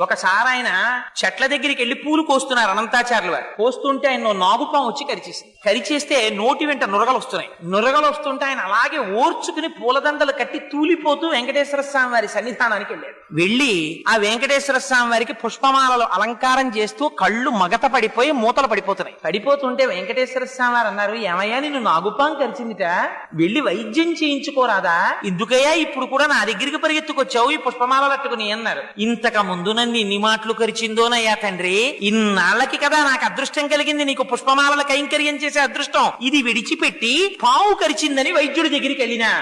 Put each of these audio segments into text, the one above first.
ఒకసారి ఆయన చెట్ల దగ్గరికి వెళ్లి పూలు కోస్తున్నారు అనంతాచార్యులు వారు. కోస్తుంటే ఆయన నాగుపాము వచ్చి కరిచేసింది. కరిచేస్తే నోటి వెంట నురగలు వస్తున్నాయి. నురగలు వస్తుంటే ఆయన అలాగే ఓర్చుకుని పూలదండలు కట్టి తూలిపోతూ వెంకటేశ్వర స్వామి వారి సన్నిధానానికి వెళ్ళాడు. వెళ్లి ఆ వెంకటేశ్వర స్వామి వారికి పుష్పమాలలో అలంకారం చేస్తూ కళ్ళు మగత పడిపోయి మూతలు పడిపోతున్నాయి. పడిపోతుంటే వెంకటేశ్వర స్వామి వారు అన్నారు, ఏమయ్యా నిన్ను నాగుపాము కరిచిందిట, వెళ్లి వైద్యం చేయించుకోరాదా, ఎందుకయ్యా ఇప్పుడు కూడా నా దగ్గరికి పరిగెత్తుకొచ్చావు ఈ పుష్పమాలలు అట్టుకుని అన్నారు. ఇంతకు ముందు నన్ను ఇన్ని మాటలు కరిచిందోనయ్యా తండ్రి, ఇన్నాళ్ళకి కదా నాకు అదృష్టం కలిగింది నీకు పుష్పమాలల కైంకర్యం చేసే అదృష్టం, ఇది విడిచిపెట్టి పావు కరిచిందని వైద్యుడి దగ్గరికి వెళ్ళినా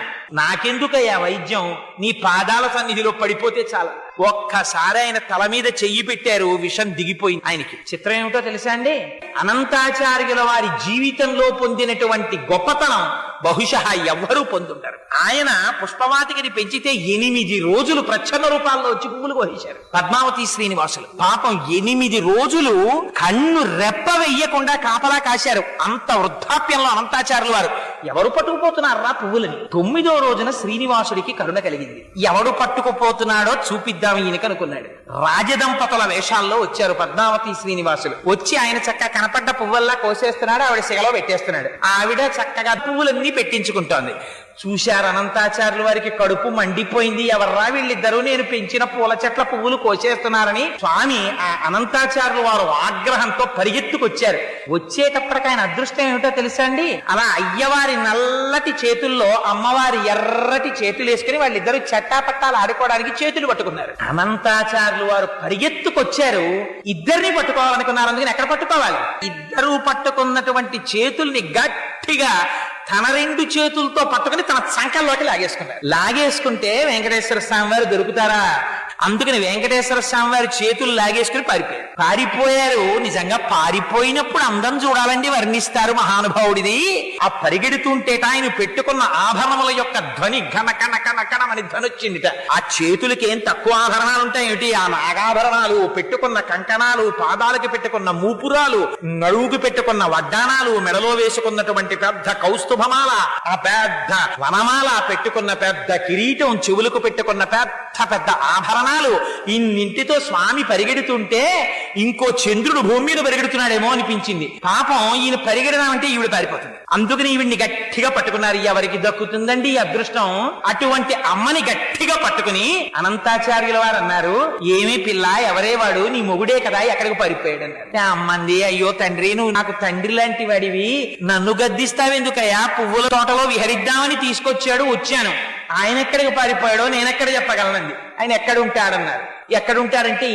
నాకెందుకయ్యా వైద్యం, నీ పాదాల సన్నిధిలో పడిపోతే చాలా. ఒక్కసారి ఆయన తల మీద చెయ్యి పెట్టారు, విషం దిగిపోయింది ఆయనకి. చిత్రం ఏమిటో తెలుసా అండి, అనంతాచార్యుల వారి జీవితంలో పొందినటువంటి గొప్పతనం బహుశా ఎవ్వరూ పొందుంటారు. ఆయన పుష్పవాటికని పెంచితే 8 రోజులు ప్రచ్ఛన్న రూపాల్లో వచ్చి పువ్వులు కోసేశారు పద్మావతి శ్రీనివాసులు. పాపం 8 రోజులు కన్ను రెప్ప వెయ్యకుండా కాపలా కాశారు. అంత వృద్ధాప్యంలో అనంతాచార్యుల వారు ఎవరు పట్టుకుపోతున్నారా పువ్వులని. 9వ రోజున శ్రీనివాసుడికి కరుణ కలిగింది. ఎవడు పట్టుకుపోతున్నాడో చూపిద్దాం ఈయనకి అనుకున్నాడు. రాజదంపతుల వేషాల్లో వచ్చారు పద్మావతి శ్రీనివాసులు. వచ్చి ఆయన చక్కగా కనపడ్డ పువ్వుల్లా కోసేస్తున్నాడు, ఆవిడ సిగలో పెట్టేస్తున్నాడు. ఆవిడ చక్కగా పువ్వులన్నీ పెట్టించుకుంటోంది. చూశారు అనంతాచార్యుల వారికి కడుపు మండిపోయింది. ఎవర్రా వీళ్ళిద్దరూ నేను పెంచిన పూల చెట్ల పువ్వులు కోసేస్తున్నారని. స్వామి ఆ అనంతాచార్యుల వారు ఆగ్రహంతో పరిగెత్తుకొచ్చారు. వచ్చేటప్పటికి ఆయన అదృష్టం ఏమిటో తెలుసా అండి, అలా అయ్యవారి నల్లటి చేతుల్లో అమ్మవారి ఎర్రటి చేతులు వేసుకుని వాళ్ళిద్దరూ చట్టాపట్టాలు ఆడుకోవడానికి చేతులు పట్టుకున్నారు. అనంతాచార్యులు వారు పరిగెత్తుకొచ్చారు. ఇద్దరిని పట్టుకోవాలనుకున్నారు, అందుకని ఎక్కడ పట్టుకోవాలి, ఇద్దరూ పట్టుకున్నటువంటి చేతుల్ని గట్టిగా తన 2 చేతులతో పట్టుకుని తన సంకల్లోకి లాగేసుకున్నారు. లాగేసుకుంటే వెంకటేశ్వర స్వామి వారు దొరుకుతారా, అందుకని వెంకటేశ్వర స్వామి వారి చేతులు లాగేసుకుని పారిపోయారు. నిజంగా పారిపోయినప్పుడు అందం చూడాలండి, వర్ణిస్తారు మహానుభావుడిది. ఆ పరిగెడుతుంటేట ఆయన పెట్టుకున్న ఆభరణముల యొక్క ధ్వని ఘన కన కన కనమని ధ్వని వచ్చిందిట. ఆ చేతులకి ఏం తక్కువ ఆభరణాలు ఉంటాయేమిటి, ఆ నాగాభరణాలు, పెట్టుకున్న కంకణాలు, పాదాలకి పెట్టుకున్న మూపురాలు, నడువుకి పెట్టుకున్న వడ్డానాలు, మెడలో వేసుకున్నటువంటి పెద్ద కౌస్తుభమాల, ఆ పెద్ద వనమాల, పెట్టుకున్న పెద్ద కిరీటం, చెవులకు పెట్టుకున్న పెద్ద పెద్ద ఆభరణాలు, ఇన్నింటితో స్వామి పరిగెడుతుంటే ఇంకో చంద్రుడు భూమి మీద పరిగెడుతున్నాడేమో అనిపించింది. పాపం ఈయన పరిగెడదామంటే ఈవిడ పారిపోతుంది. అందుకని ఈవిడ్ని గట్టిగా పట్టుకున్నారు. ఎవరికి దక్కుతుందండి ఈ అదృష్టం, అటువంటి అమ్మని గట్టిగా పట్టుకుని అనంతాచార్యుల వారు అన్నారు, ఏమీ పిల్ల, ఎవరే వాడు, నీ మొగుడే కదా, ఎక్కడికి పారిపోయాడు అన్నారు. అమ్మంది, అయ్యో తండ్రి, నువ్వు నాకు తండ్రి లాంటి వాడివి, నన్ను గద్దిస్తావెందుకయ్యా, పువ్వుల తోటలో విహరిద్దామని తీసుకొచ్చాడు, వచ్చాను. ఆయన ఎక్కడికి పారిపోయాడో నేనెక్కడ చెప్పగలనండి. ఆయన ఎక్కడ ఉంటాడన్నారు. ఎక్కడుంటాడంటే